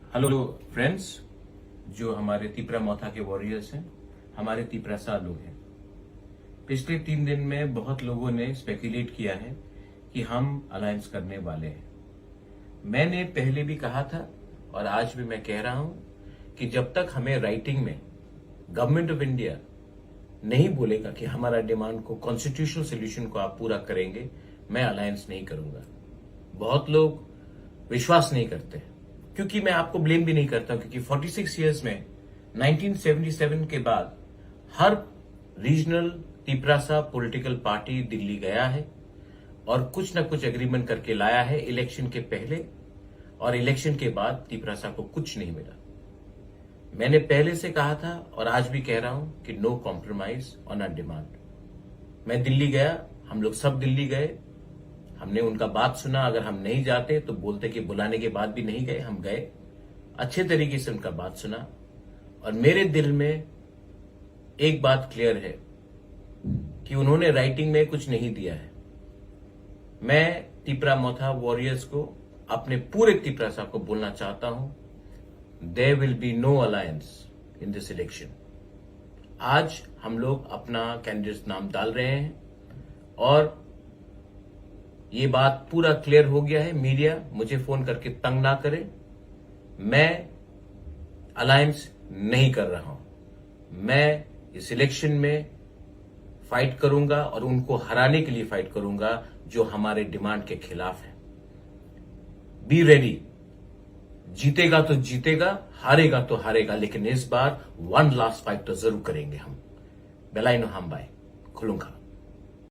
Hello friends, जो हमारे तिपरा मोथा के वॉरियर्स हैं, हमारे तिपरासा लोग हैं। पिछले 3 दिन में बहुत लोगों ने स्पेकुलेट किया है कि हम अलायंस करने वाले हैं। मैंने पहले भी कहा था और आज भी मैं कह रहा हूं कि जब तक हमें राइटिंग में गवर्नमेंट ऑफ इंडिया नहीं बोलेगा कि हमारा डिमांड को, कॉन्स्टिट्यूशनल सोल्यूशन को आप पूरा करेंगे, मैं अलायंस नहीं करूंगा। बहुत लोग विश्वास नहीं करते, क्योंकि मैं आपको ब्लेम भी नहीं करता, क्योंकि 46 इयर्स में 1977 के बाद हर regional Tiprasa political party Delhi गया है और कुछ न कुछ एग्रीमेंट करके लाया है इलेक्शन के पहले और इलेक्शन के बाद तिपरासा को कुछ नहीं मिला। मैंने पहले से कहा था और आज भी कह रहा हूं कि no compromise on our demand. मैं दिल्ली गया, हम लोग सब दिल्ली गए, हमने उनका बात सुना। अगर हम नहीं जाते तो बोलते कि बुलाने के बाद भी नहीं गए, हम गए, अच्छे तरीके से उनका बात सुना और मेरे दिल में एक बात क्लियर है कि उन्होंने राइटिंग में कुछ नहीं दिया है। मैं तिपरा मोथा वॉरियर्स को, अपने पूरे तिपरासा को बोलना चाहता हूं, there will be no alliance in this election. आज हम लोग अपना कैंडिडेट नाम डाल रहे हैं और ये बात पूरा क्लियर हो गया है। मीडिया मुझे फोन करके तंग ना करे, मैं अलायंस नहीं कर रहा हूं। मैं इस इलेक्शन में फाइट करूंगा और उनको हराने के लिए फाइट करूंगा जो हमारे डिमांड के खिलाफ है। बी रेडी, जीतेगा तो जीतेगा, हारेगा तो हारेगा, लेकिन इस बार वन लास्ट फाइट तो जरूर करेंगे हम। बेलाइनो हम बाय खुलूंगा।